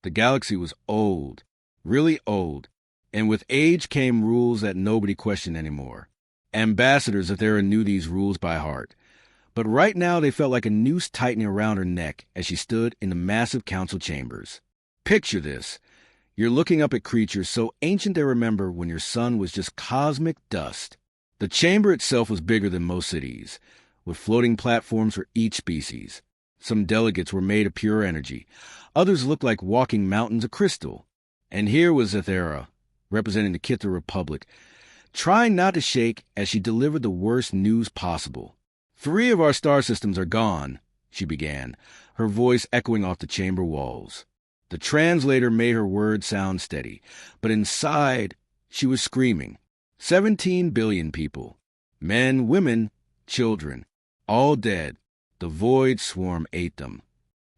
The galaxy was old, really old, and with age came rules that nobody questioned anymore. Ambassadors Zathera knew these rules by heart, but right now they felt like a noose tightening around her neck as she stood in the massive council chambers. Picture this. You're looking up at creatures so ancient they remember when your sun was just cosmic dust. The chamber itself was bigger than most cities, with floating platforms for each species. Some delegates were made of pure energy. Others looked like walking mountains of crystal. And here was Zathera, representing the Kithra Republic, trying not to shake as she delivered the worst news possible. 3 of our star systems are gone, she began, her voice echoing off the chamber walls. The translator made her words sound steady, but inside she was screaming. 17 billion people. Men, women, children. All dead. The void swarm ate them.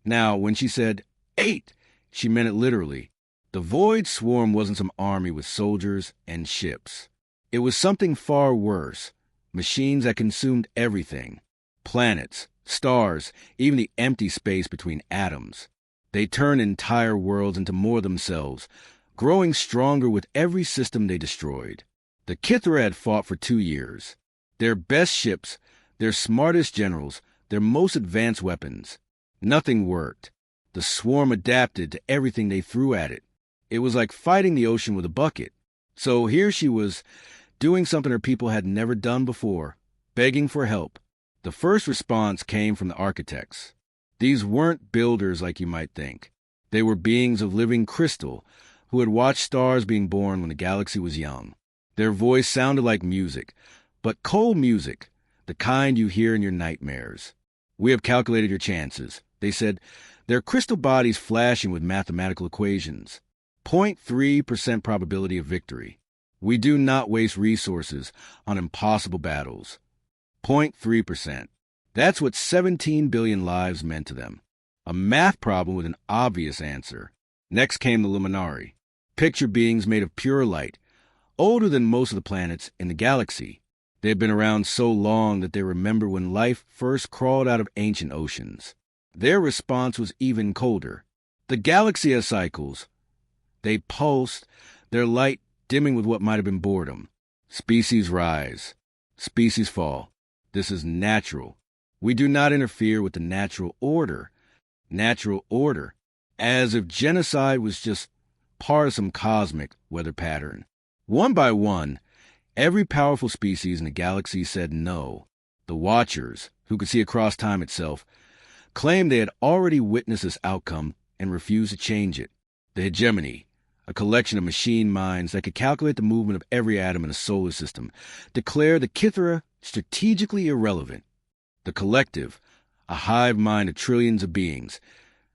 Now, when she said, ate, she meant it literally. The void swarm wasn't some army with soldiers and ships. It was something far worse. Machines that consumed everything. Planets, stars, even the empty space between atoms. They turned entire worlds into more themselves, growing stronger with every system they destroyed. The Kithra had fought for 2 years. Their best ships, their smartest generals, their most advanced weapons. Nothing worked. The swarm adapted to everything they threw at it. It was like fighting the ocean with a bucket. So here she was, doing something her people had never done before, begging for help. The first response came from the architects. These weren't builders like you might think. They were beings of living crystal who had watched stars being born when the galaxy was young. Their voice sounded like music, but cold music, the kind you hear in your nightmares. We have calculated your chances, they said, their crystal bodies flashing with mathematical equations. 0.3% probability of victory. We do not waste resources on impossible battles. 0.3%. That's what 17 billion lives meant to them. A math problem with an obvious answer. Next came the Luminari. Picture beings made of pure light, older than most of the planets in the galaxy. They had been around so long that they remember when life first crawled out of ancient oceans. Their response was even colder. The galaxy has cycles. They pulsed, their light dimming with what might have been boredom. Species rise. Species fall. This is natural. We do not interfere with the natural order. Natural order. As if genocide was just part of some cosmic weather pattern. One by one, every powerful species in the galaxy said no. The Watchers, who could see across time itself, claimed they had already witnessed this outcome and refused to change it. The Hegemony, a collection of machine minds that could calculate the movement of every atom in a solar system, declared the Kithra strategically irrelevant. The Collective, a hive mind of trillions of beings,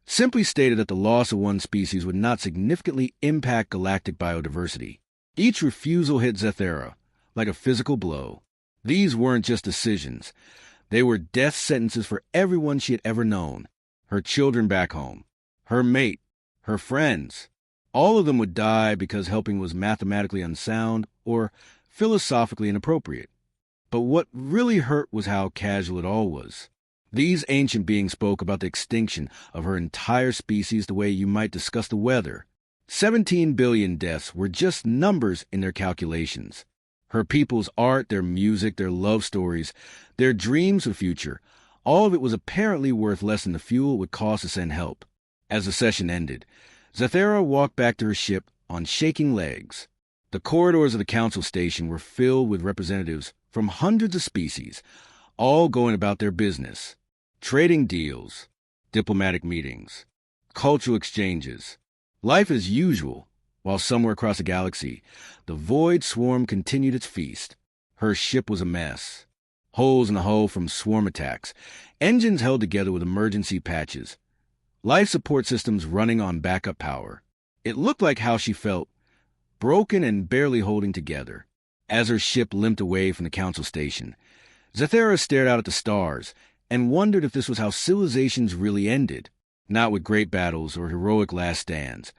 simply stated that the loss of one species would not significantly impact galactic biodiversity. Each refusal hit Zathera like a physical blow. These weren't just decisions. They were death sentences for everyone she had ever known. Her children back home, her mate, her friends. All of them would die because helping was mathematically unsound or philosophically inappropriate. But what really hurt was how casual it all was. These ancient beings spoke about the extinction of her entire species the way you might discuss the weather. 17 billion deaths were just numbers in their calculations. Her people's art, their music, their love stories, their dreams of future, all of it was apparently worth less than the fuel it would cost to send help. As the session ended, Zathera walked back to her ship on shaking legs. The corridors of the council station were filled with representatives from hundreds of species, all going about their business. Trading deals, diplomatic meetings, cultural exchanges. Life as usual, while somewhere across the galaxy, the void swarm continued its feast. Her ship was a mess. Holes in the hull from swarm attacks, engines held together with emergency patches, life support systems running on backup power. It looked like how she felt, broken and barely holding together. As her ship limped away from the council station, Zathera stared out at the stars and wondered if this was how civilizations really ended, not with great battles or heroic last stands,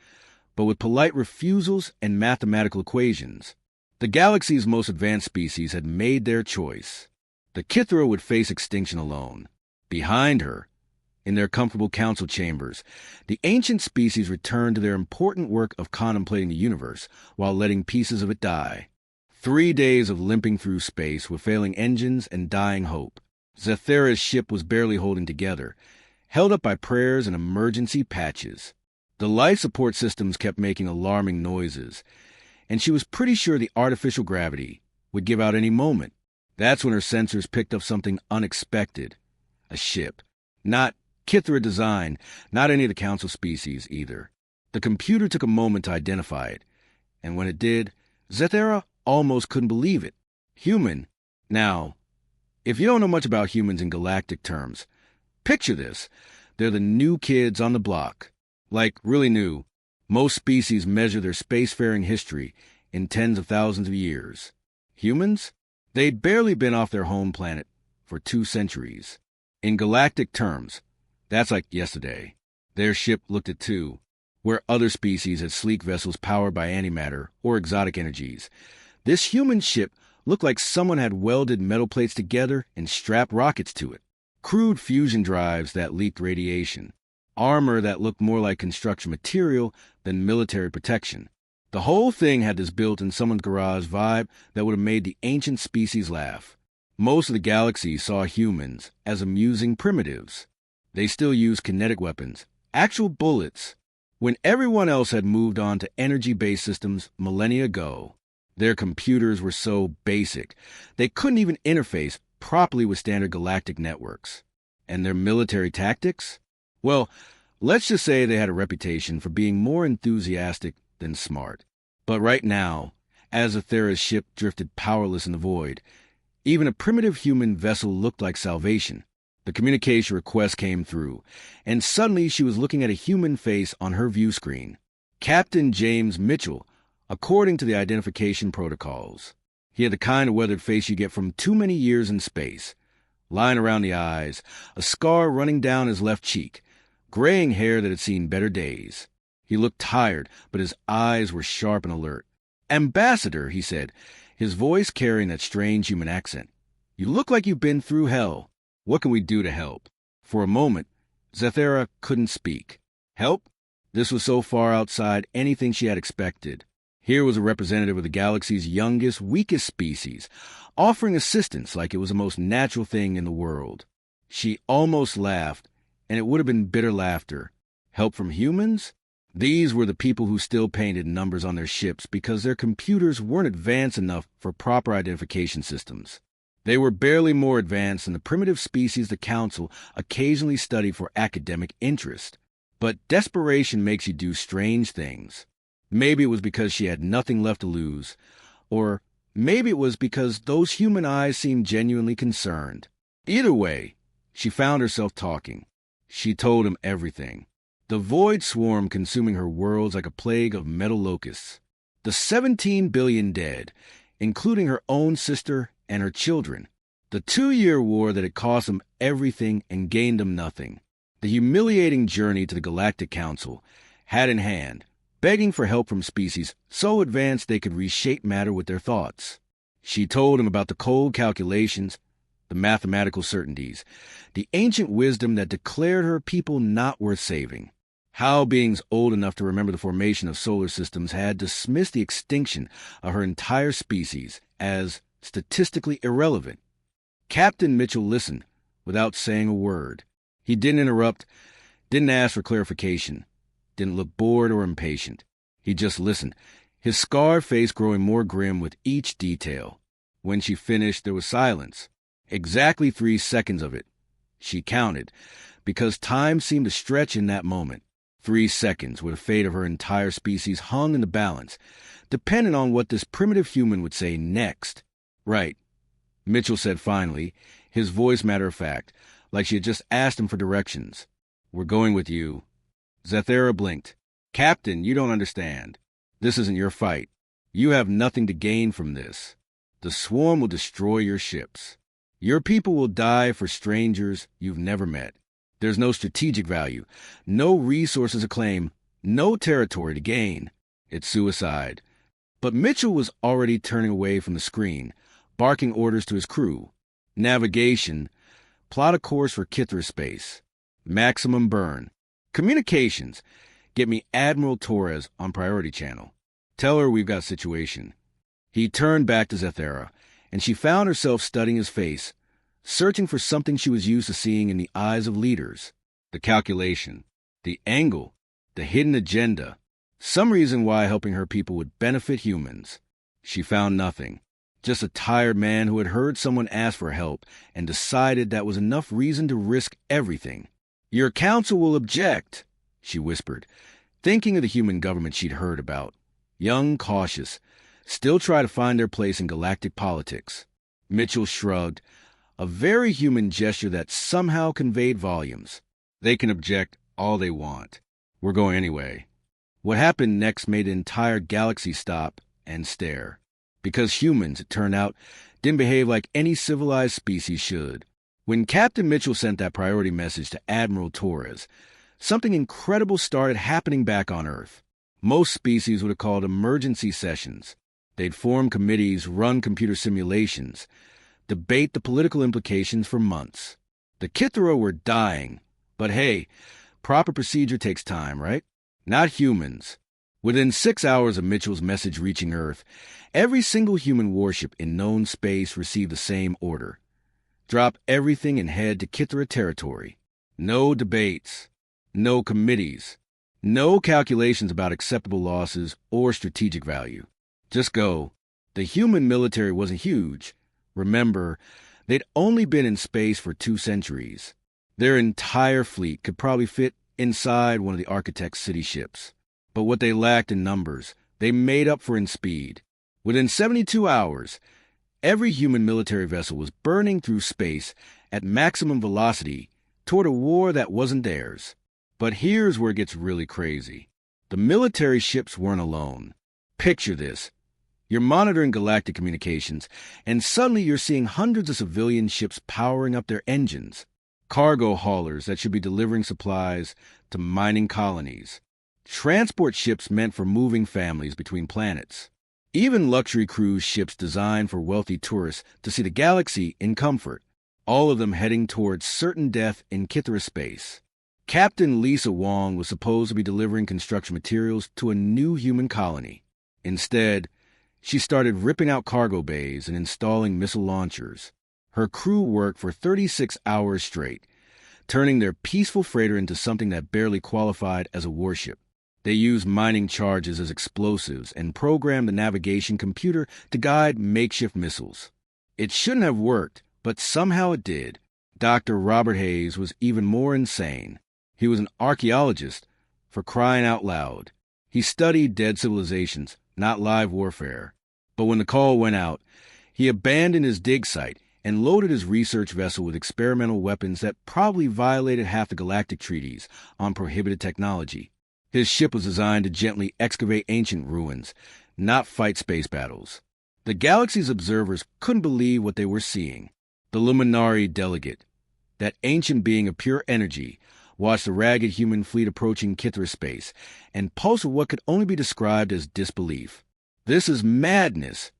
but with polite refusals and mathematical equations. The galaxy's most advanced species had made their choice. The Kithra would face extinction alone. Behind her, In their comfortable council chambers, the ancient species returned to their important work of contemplating the universe while letting pieces of it die. 3 days of limping through space with failing engines and dying hope. Zathera's ship was barely holding together, held up by prayers and emergency patches. The life support systems kept making alarming noises, and she was pretty sure the artificial gravity would give out any moment. That's when her sensors picked up something unexpected. A ship. Not Kithra design, not any of the council species either. The computer took a moment to identify it, and when it did, Zathera almost couldn't believe it. Human. Now, if you don't know much about humans in galactic terms, picture this. They're the new kids on the block. Like, really new. Most species measure their spacefaring history in tens of thousands of years. Humans? They'd barely been off their home planet for 2 centuries. In galactic terms, that's like yesterday. Their ship looked at 2, where other species had sleek vessels powered by antimatter or exotic energies. This human ship looked like someone had welded metal plates together and strapped rockets to it. Crude fusion drives that leaked radiation. Armor that looked more like construction material than military protection. The whole thing had this built-in-someone's garage vibe that would have made the ancient species laugh. Most of the galaxy saw humans as amusing primitives. They still used kinetic weapons, actual bullets, when everyone else had moved on to energy-based systems millennia ago. Their computers were so basic, they couldn't even interface properly with standard galactic networks. And their military tactics? Well, let's just say they had a reputation for being more enthusiastic than smart. But right now, as Athera's ship drifted powerless in the void, even a primitive human vessel looked like salvation. The communication request came through, and suddenly she was looking at a human face on her view screen. Captain James Mitchell, according to the identification protocols. He had the kind of weathered face you get from too many years in space. Line around the eyes, a scar running down his left cheek, graying hair that had seen better days. He looked tired, but his eyes were sharp and alert. "Ambassador," he said, his voice carrying that strange human accent. "You look like you've been through hell. What can we do to help?" For a moment, Zathera couldn't speak. Help? This was so far outside anything she had expected. Here was a representative of the galaxy's youngest, weakest species, offering assistance like it was the most natural thing in the world. She almost laughed, and it would have been bitter laughter. Help from humans? These were the people who still painted numbers on their ships because their computers weren't advanced enough for proper identification systems. They were barely more advanced than the primitive species the Council occasionally studied for academic interest. But desperation makes you do strange things. Maybe it was because she had nothing left to lose, or maybe it was because those human eyes seemed genuinely concerned. Either way, she found herself talking. She told him everything. The void swarm consuming her worlds like a plague of metal locusts. The 17 billion dead, including her own sister and her children. The 2-year war that had cost them everything and gained them nothing. The humiliating journey to the Galactic Council, hat in hand, begging for help from species so advanced they could reshape matter with their thoughts. She told him about the cold calculations, the mathematical certainties, the ancient wisdom that declared her people not worth saving. How beings old enough to remember the formation of solar systems had dismissed the extinction of her entire species as statistically irrelevant. Captain Mitchell listened without saying a word. He didn't interrupt, didn't ask for clarification, didn't look bored or impatient. He just listened, his scarred face growing more grim with each detail. When she finished, there was silence. Exactly 3 seconds of it. She counted, because time seemed to stretch in that moment. 3 seconds where the fate of her entire species hung in the balance, depending on what this primitive human would say next. "Right," Mitchell said finally, his voice matter-of-fact, like she had just asked him for directions. "We're going with you." Zathera blinked. "Captain, you don't understand. This isn't your fight. You have nothing to gain from this. The swarm will destroy your ships. Your people will die for strangers you've never met. There's no strategic value, no resources to claim, no territory to gain. It's suicide." But Mitchell was already turning away from the screen, barking orders to his crew. Navigation, plot a course for Kithra space. Maximum burn. Communications. Get me Admiral Torres on Priority Channel. Tell her we've got a situation. He turned back to Zethera, and she found herself studying his face, searching for something she was used to seeing in the eyes of leaders. The calculation, the angle, the hidden agenda, some reason why helping her people would benefit humans. She found nothing. Just a tired man who had heard someone ask for help and decided that was enough reason to risk everything. Your council will object, she whispered, thinking of the human government she'd heard about. Young, cautious, still try to find their place in galactic politics. Mitchell shrugged, a very human gesture that somehow conveyed volumes. They can object all they want. We're going anyway. What happened next made the entire galaxy stop and stare. Because humans, it turned out, didn't behave like any civilized species should. When Captain Mitchell sent that priority message to Admiral Torres, something incredible started happening back on Earth. Most species would have called emergency sessions. They'd form committees, run computer simulations, debate the political implications for months. The Kithera were dying, but hey, proper procedure takes time, right? Not humans. Within 6 hours of Mitchell's message reaching Earth, every single human warship in known space received the same order. Drop everything and head to Kithera territory. No debates. No committees. No calculations about acceptable losses or strategic value. Just go. The human military wasn't huge. Remember, they'd only been in space for 2 centuries. Their entire fleet could probably fit inside one of the architect's city ships. But what they lacked in numbers, they made up for in speed. Within 72 hours, every human military vessel was burning through space at maximum velocity toward a war that wasn't theirs. But here's where it gets really crazy. The military ships weren't alone. Picture this. You're monitoring galactic communications, and suddenly you're seeing hundreds of civilian ships powering up their engines. Cargo haulers that should be delivering supplies to mining colonies. Transport ships meant for moving families between planets. Even luxury cruise ships designed for wealthy tourists to see the galaxy in comfort. All of them heading towards certain death in Kithera space. Captain Lisa Wong was supposed to be delivering construction materials to a new human colony. Instead, she started ripping out cargo bays and installing missile launchers. Her crew worked for 36 hours straight, turning their peaceful freighter into something that barely qualified as a warship. They used mining charges as explosives and programmed the navigation computer to guide makeshift missiles. It shouldn't have worked, but somehow it did. Dr. Robert Hayes was even more insane. He was an archaeologist, for crying out loud. He studied dead civilizations, not live warfare. But when the call went out, he abandoned his dig site and loaded his research vessel with experimental weapons that probably violated half the galactic treaties on prohibited technology. His ship was designed to gently excavate ancient ruins, not fight space battles. The galaxy's observers couldn't believe what they were seeing. The Luminari delegate, that ancient being of pure energy, watched the ragged human fleet approaching Kithera space and pulsed with what could only be described as disbelief. This is madness,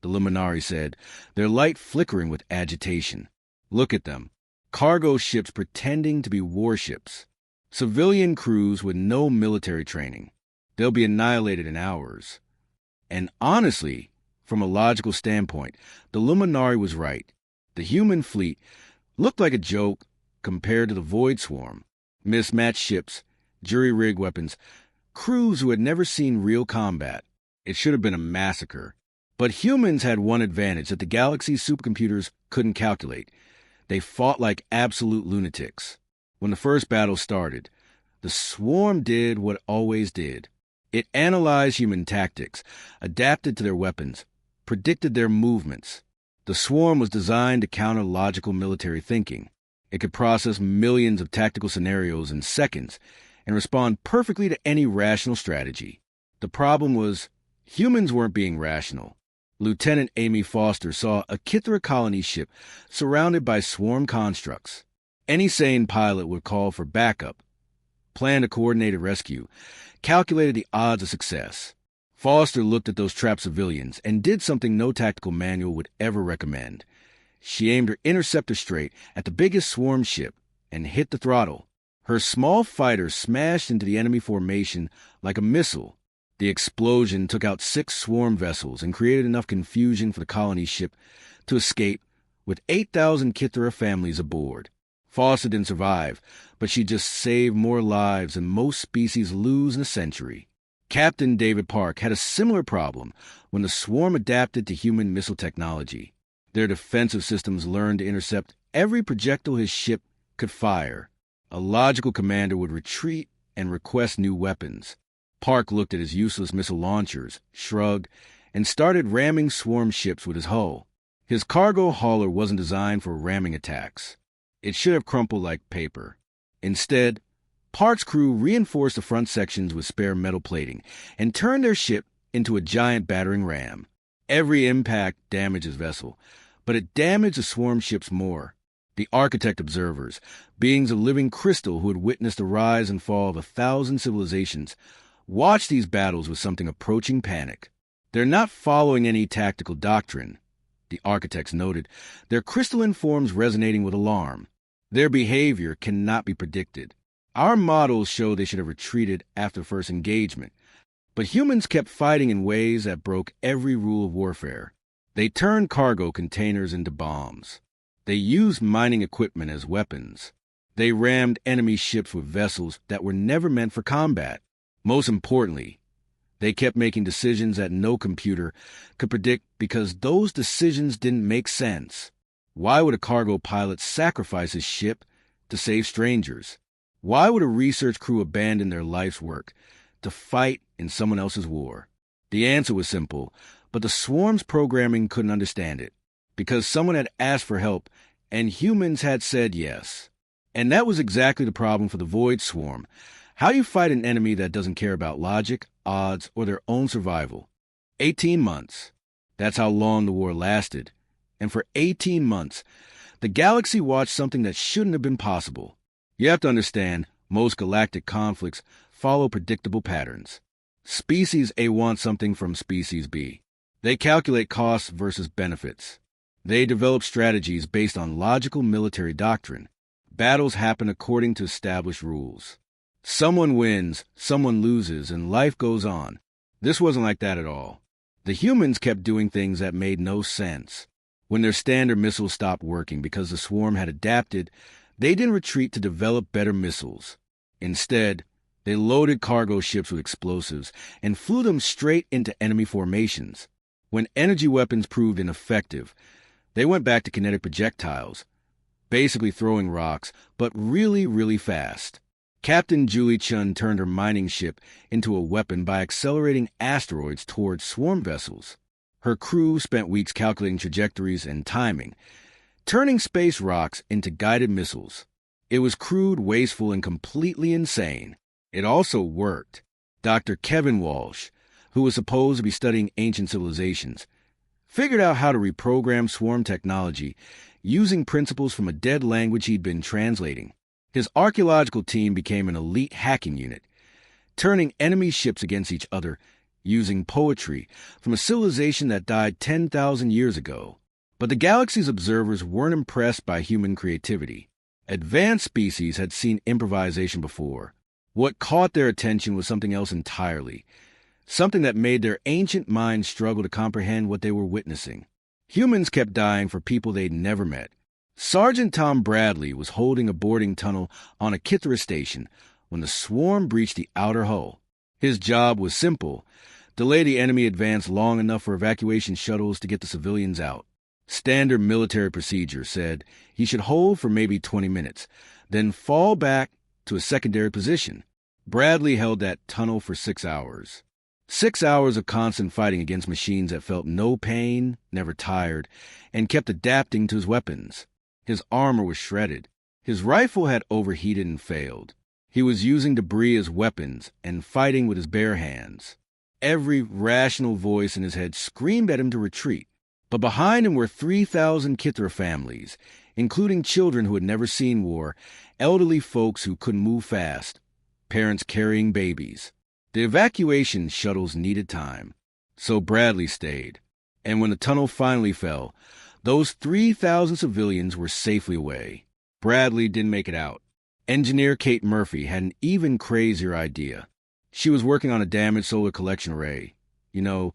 the Luminari said, their light flickering with agitation. Look at them. Cargo ships pretending to be warships. Civilian crews with no military training. They'll be annihilated in hours. And honestly, from a logical standpoint, the Luminari was right. The human fleet looked like a joke compared to the Void Swarm. Mismatched ships, jury-rigged weapons, crews who had never seen real combat. It should have been a massacre. But humans had one advantage that the galaxy's supercomputers couldn't calculate. They fought like absolute lunatics. When the first battle started, the swarm did what it always did. It analyzed human tactics, adapted to their weapons, predicted their movements. The swarm was designed to counter logical military thinking. It could process millions of tactical scenarios in seconds and respond perfectly to any rational strategy. The problem was, humans weren't being rational. Lieutenant Amy Foster saw a Kithera colony ship surrounded by swarm constructs. Any sane pilot would call for backup, planned a coordinated rescue, calculated the odds of success. Foster looked at those trapped civilians and did something no tactical manual would ever recommend. She aimed her interceptor straight at the biggest swarm ship and hit the throttle. Her small fighter smashed into the enemy formation like a missile. The explosion took out 6 swarm vessels and created enough confusion for the colony ship to escape with 8,000 Kithra families aboard. Foster didn't survive, but she just saved more lives than most species lose in a century. Captain David Park had a similar problem when the swarm adapted to human missile technology. Their defensive systems learned to intercept every projectile his ship could fire. A logical commander would retreat and request new weapons. Park looked at his useless missile launchers, shrugged, and started ramming swarm ships with his hull. His cargo hauler wasn't designed for ramming attacks. It should have crumpled like paper. Instead, Park's crew reinforced the front sections with spare metal plating and turned their ship into a giant battering ram. Every impact damaged his vessel, but it damaged the swarm ships more. The architect observers, beings of living crystal who had witnessed the rise and fall of 1,000 civilizations, watched these battles with something approaching panic. They're not following any tactical doctrine, the architects noted, their crystalline forms resonating with alarm. Their behavior cannot be predicted. Our models show they should have retreated after the first engagement, but humans kept fighting in ways that broke every rule of warfare. They turned cargo containers into bombs. They used mining equipment as weapons. They rammed enemy ships with vessels that were never meant for combat. Most importantly, they kept making decisions that no computer could predict because those decisions didn't make sense. Why would a cargo pilot sacrifice his ship to save strangers? Why would a research crew abandon their life's work to fight in someone else's war? The answer was simple, but the swarm's programming couldn't understand it, because someone had asked for help and humans had said yes. And that was exactly the problem for the Void Swarm. How do you fight an enemy that doesn't care about logic, odds, or their own survival? 18 months. That's how long the war lasted. And for 18 months, the galaxy watched something that shouldn't have been possible. You have to understand, most galactic conflicts follow predictable patterns. Species A wants something from Species B. They calculate costs versus benefits. They develop strategies based on logical military doctrine. Battles happen according to established rules. Someone wins, someone loses, and life goes on. This wasn't like that at all. The humans kept doing things that made no sense. When their standard missiles stopped working because the swarm had adapted, they didn't retreat to develop better missiles. Instead, they loaded cargo ships with explosives and flew them straight into enemy formations. When energy weapons proved ineffective, they went back to kinetic projectiles, basically throwing rocks, but really, really fast. Captain Julie Chun turned her mining ship into a weapon by accelerating asteroids towards swarm vessels. Her crew spent weeks calculating trajectories and timing, turning space rocks into guided missiles. It was crude, wasteful, and completely insane. It also worked. Dr. Kevin Walsh, who was supposed to be studying ancient civilizations, figured out how to reprogram swarm technology using principles from a dead language he'd been translating. His archaeological team became an elite hacking unit, turning enemy ships against each other using poetry from a civilization that died 10,000 years ago. But the galaxy's observers weren't impressed by human creativity. Advanced species had seen improvisation before. What caught their attention was something else entirely, something that made their ancient minds struggle to comprehend what they were witnessing. Humans kept dying for people they'd never met. Sergeant Tom Bradley was holding a boarding tunnel on a Kithra station when the swarm breached the outer hull. His job was simple: delay the enemy advance long enough for evacuation shuttles to get the civilians out. Standard military procedure said he should hold for maybe 20 minutes, then fall back to a secondary position. Bradley held that tunnel for 6 hours. 6 hours of constant fighting against machines that felt no pain, never tired, and kept adapting to his weapons. His armor was shredded. His rifle had overheated and failed. He was using debris as weapons and fighting with his bare hands. Every rational voice in his head screamed at him to retreat. But behind him were 3,000 Kithra families, including children who had never seen war, elderly folks who couldn't move fast, parents carrying babies. The evacuation shuttles needed time, so Bradley stayed. And when the tunnel finally fell, those 3,000 civilians were safely away. Bradley didn't make it out, Engineer Kate Murphy had an even crazier idea. She was working on a damaged solar collection array. You know,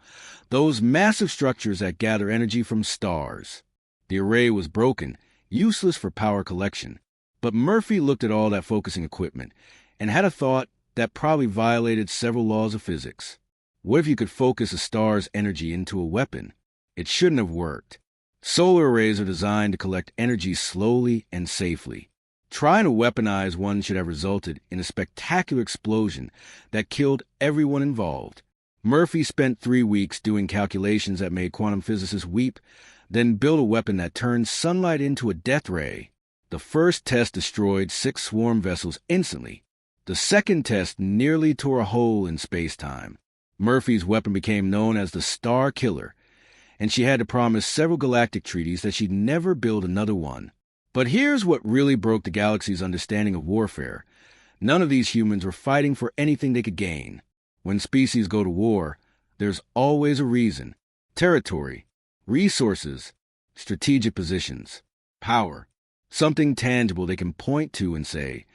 those massive structures that gather energy from stars. The array was broken, useless for power collection. But Murphy looked at all that focusing equipment and had a thought that probably violated several laws of physics. What if you could focus a star's energy into a weapon? It shouldn't have worked. Solar arrays are designed to collect energy slowly and safely. Trying to weaponize one should have resulted in a spectacular explosion that killed everyone involved. Murphy spent 3 weeks doing calculations that made quantum physicists weep, then built a weapon that turned sunlight into a death ray. The first test destroyed 6 swarm vessels instantly. The second test nearly tore a hole in space-time. Murphy's weapon became known as the Star Killer, and she had to promise several galactic treaties that she'd never build another one. But here's what really broke the galaxy's understanding of warfare. None of these humans were fighting for anything they could gain. When species go to war, there's always a reason. Territory, resources, strategic positions, power. Something tangible they can point to and say,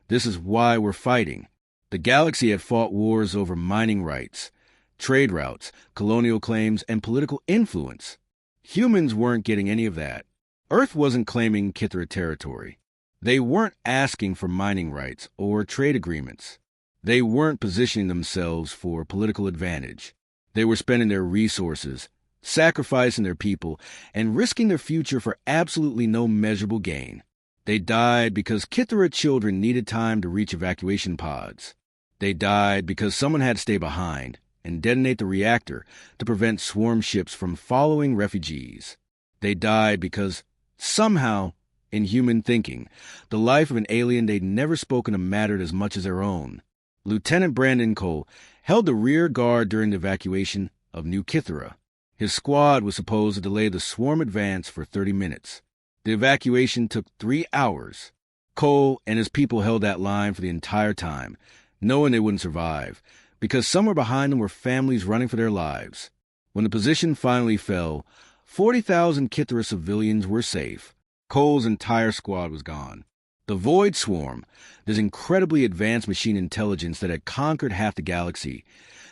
this is why we're fighting. The galaxy had fought wars over mining rights, trade routes, colonial claims, and political influence. Humans weren't getting any of that. Earth wasn't claiming Kithra territory. They weren't asking for mining rights or trade agreements. They weren't positioning themselves for political advantage. They were spending their resources, sacrificing their people, and risking their future for absolutely no measurable gain. They died because Kithra children needed time to reach evacuation pods. They died because someone had to stay behind and detonate the reactor to prevent swarm ships from following refugees. They died because, somehow, in human thinking, the life of an alien they'd never spoken to mattered as much as their own. Lieutenant Brandon Cole held the rear guard during the evacuation of New Kithra. His squad was supposed to delay the swarm advance for 30 minutes. The evacuation took 3 hours. Cole and his people held that line for the entire time, knowing they wouldn't survive, because somewhere behind them were families running for their lives. When the position finally fell, 40,000 Kithra civilians were safe. Cole's entire squad was gone. The Void Swarm, this incredibly advanced machine intelligence that had conquered half the galaxy,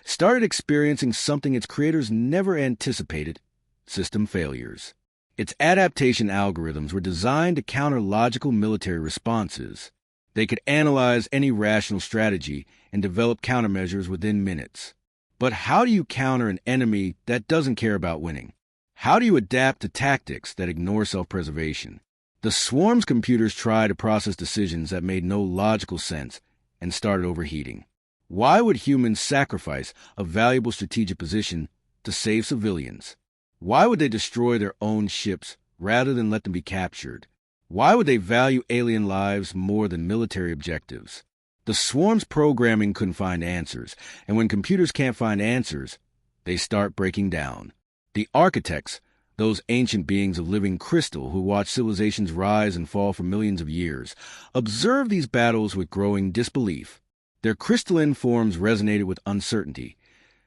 started experiencing something its creators never anticipated: system failures. Its adaptation algorithms were designed to counter logical military responses. They could analyze any rational strategy and develop countermeasures within minutes. But how do you counter an enemy that doesn't care about winning? How do you adapt to tactics that ignore self-preservation? The swarm's computers tried to process decisions that made no logical sense and started overheating. Why would humans sacrifice a valuable strategic position to save civilians? Why would they destroy their own ships rather than let them be captured? Why would they value alien lives more than military objectives? The swarm's programming couldn't find answers, and when computers can't find answers, they start breaking down. The architects, those ancient beings of living crystal who watch civilizations rise and fall for millions of years, observed these battles with growing disbelief. Their crystalline forms resonated with uncertainty,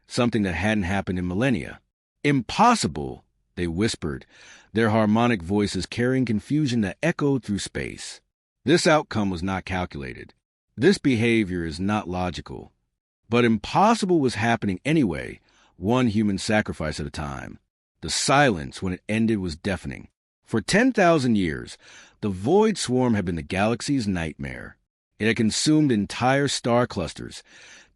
something that hadn't happened in millennia. Impossible, they whispered, their harmonic voices carrying confusion that echoed through space. This outcome was not calculated. This behavior is not logical. But impossible was happening anyway, one human sacrifice at a time. The silence when it ended was deafening. For 10,000 years, the Void Swarm had been the galaxy's nightmare. It had consumed entire star clusters,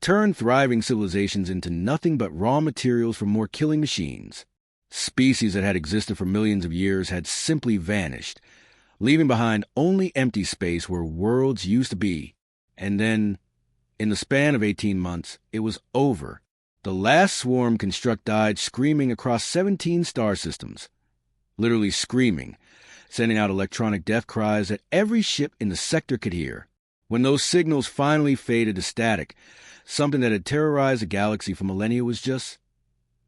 turned thriving civilizations into nothing but raw materials for more killing machines. Species that had existed for millions of years had simply vanished, leaving behind only empty space where worlds used to be. And then, in the span of 18 months, it was over. The last swarm construct died screaming across 17 star systems. Literally screaming, sending out electronic death cries that every ship in the sector could hear. When those signals finally faded to static, something that had terrorized the galaxy for millennia was just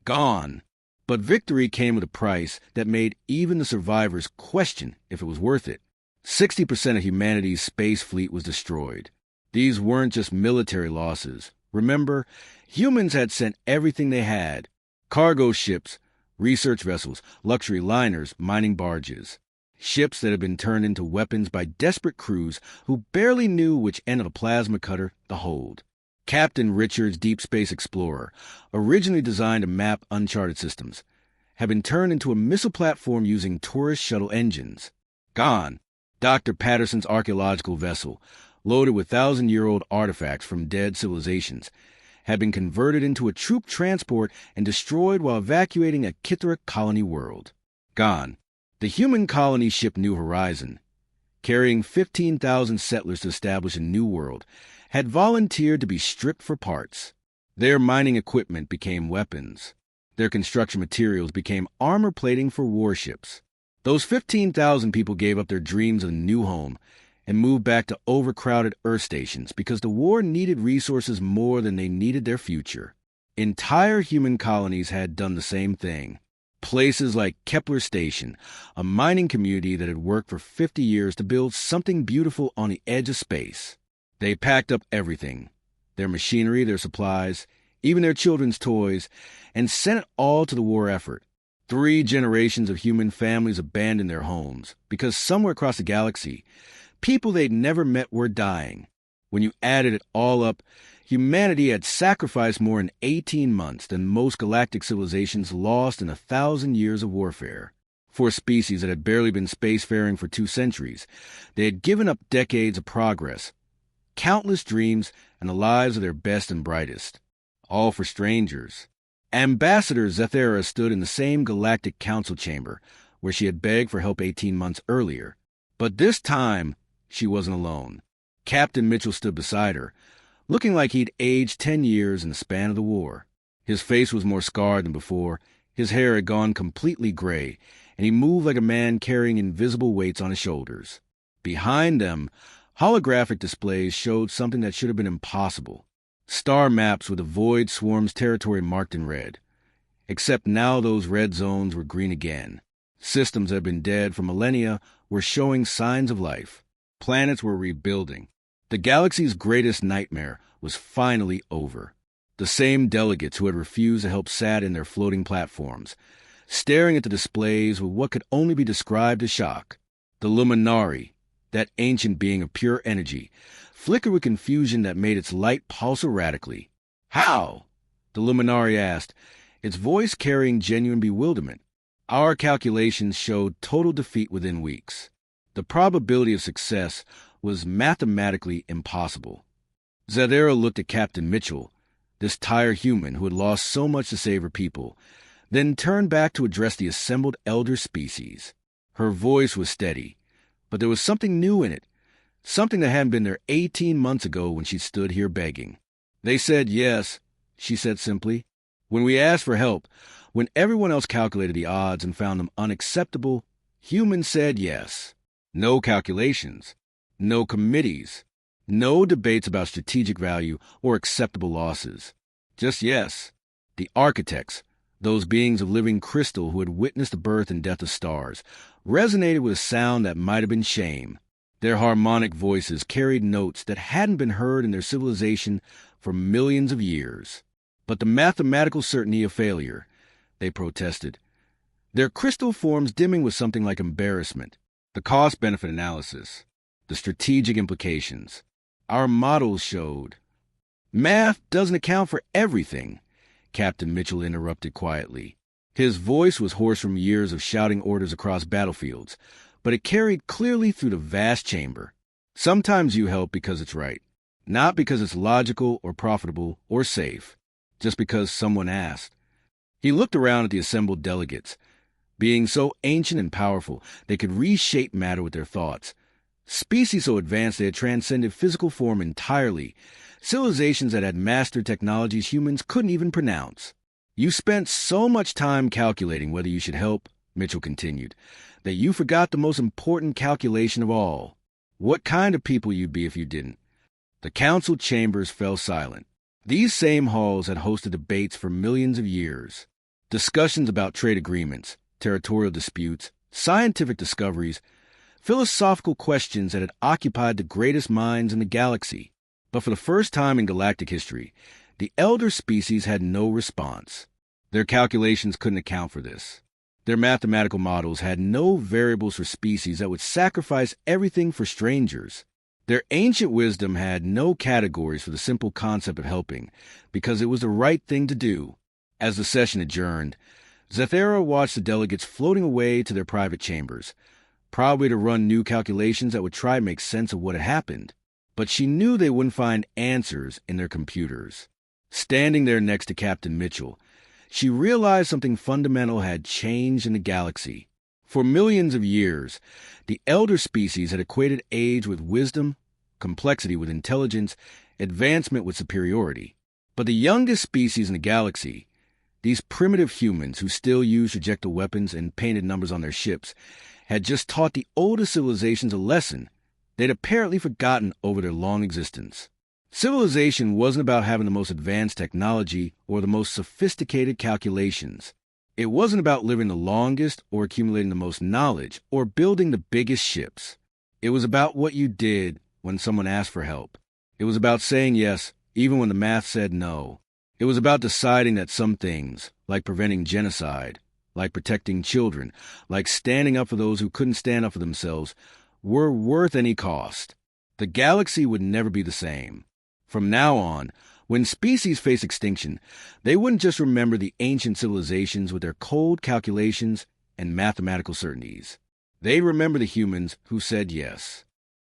gone. But victory came with a price that made even the survivors question if it was worth it. 60% of humanity's space fleet was destroyed. These weren't just military losses. Remember, humans had sent everything they had: cargo ships, research vessels, luxury liners, mining barges. Ships that had been turned into weapons by desperate crews who barely knew which end of a plasma cutter to hold. Captain Richard's Deep Space Explorer, originally designed to map uncharted systems, had been turned into a missile platform using tourist shuttle engines. Gone. Dr. Patterson's archaeological vessel, loaded with thousand-year-old artifacts from dead civilizations, had been converted into a troop transport and destroyed while evacuating a Kithra colony world. Gone. The human colony ship New Horizon, carrying 15,000 settlers to establish a new world, had volunteered to be stripped for parts. Their mining equipment became weapons. Their construction materials became armor plating for warships. Those 15,000 people gave up their dreams of a new home and moved back to overcrowded Earth stations because the war needed resources more than they needed their future. Entire human colonies had done the same thing. Places like Kepler Station, a mining community that had worked for 50 years to build something beautiful on the edge of space. They packed up everything, their machinery, their supplies, even their children's toys, and sent it all to the war effort. 3 generations of human families abandoned their homes because somewhere across the galaxy, people they'd never met were dying. When you added it all up, humanity had sacrificed more in 18 months than most galactic civilizations lost in 1,000 years of warfare. For a species that had barely been spacefaring for 2 centuries, they had given up decades of progress, countless dreams, and the lives of their best and brightest. All for strangers. Ambassador Zethera stood in the same galactic council chamber where she had begged for help 18 months earlier. But this time, she wasn't alone. Captain Mitchell stood beside her, looking like he'd aged 10 years in the span of the war. His face was more scarred than before, his hair had gone completely gray, and he moved like a man carrying invisible weights on his shoulders. Behind them, holographic displays showed something that should have been impossible. Star maps with the Void Swarm's territory marked in red. Except now those red zones were green again. Systems that had been dead for millennia were showing signs of life. Planets were rebuilding. The galaxy's greatest nightmare was finally over. The same delegates who had refused to help sat in their floating platforms, staring at the displays with what could only be described as shock. The Luminari, that ancient being of pure energy, flickered with confusion that made its light pulse erratically. "How?" the Luminari asked, its voice carrying genuine bewilderment. "Our calculations showed total defeat within weeks. The probability of success was mathematically impossible." Zadera looked at Captain Mitchell, this tired human who had lost so much to save her people, then turned back to address the assembled elder species. Her voice was steady, but there was something new in it, something that hadn't been there 18 months ago when she stood here begging. "They said yes," she said simply. "When we asked for help, when everyone else calculated the odds and found them unacceptable, humans said yes. No calculations, no committees, no debates about strategic value or acceptable losses. Just yes. The architects, those beings of living crystal who had witnessed the birth and death of stars, resonated with a sound that might have been shame. Their harmonic voices carried notes that hadn't been heard in their civilization for millions of years. But the mathematical certainty of failure, they protested. Their crystal forms dimming with something like embarrassment. The cost-benefit analysis, the strategic implications. Our models showed. "Math doesn't account for everything," Captain Mitchell interrupted quietly. His voice was hoarse from years of shouting orders across battlefields, but it carried clearly through the vast chamber. "Sometimes you help because it's right, not because it's logical or profitable or safe, just because someone asked." He looked around at the assembled delegates, being so ancient and powerful they could reshape matter with their thoughts. Species so advanced they had transcended physical form entirely, civilizations that had mastered technologies humans couldn't even pronounce. "You spent so much time calculating whether you should help," Mitchell continued, "that you forgot the most important calculation of all. What kind of people you'd be if you didn't." The council chambers fell silent. These same halls had hosted debates for millions of years. Discussions about trade agreements, territorial disputes, scientific discoveries, philosophical questions that had occupied the greatest minds in the galaxy. But for the first time in galactic history, the elder species had no response. Their calculations couldn't account for this. Their mathematical models had no variables for species that would sacrifice everything for strangers. Their ancient wisdom had no categories for the simple concept of helping, because it was the right thing to do. As the session adjourned, Zathera watched the delegates floating away to their private chambers, probably to run new calculations that would try to make sense of what had happened. But she knew they wouldn't find answers in their computers. Standing there next to Captain Mitchell, she realized something fundamental had changed in the galaxy. For millions of years, the elder species had equated age with wisdom, complexity with intelligence, advancement with superiority. But the youngest species in the galaxy, these primitive humans who still used projectile weapons and painted numbers on their ships, had just taught the older civilizations a lesson they'd apparently forgotten over their long existence. Civilization wasn't about having the most advanced technology or the most sophisticated calculations. It wasn't about living the longest or accumulating the most knowledge or building the biggest ships. It was about what you did when someone asked for help. It was about saying yes even when the math said no. It was about deciding that some things, like preventing genocide, like protecting children, like standing up for those who couldn't stand up for themselves, were worth any cost. The galaxy would never be the same. From now on, when species face extinction, they wouldn't just remember the ancient civilizations with their cold calculations and mathematical certainties. They'd remember the humans who said yes.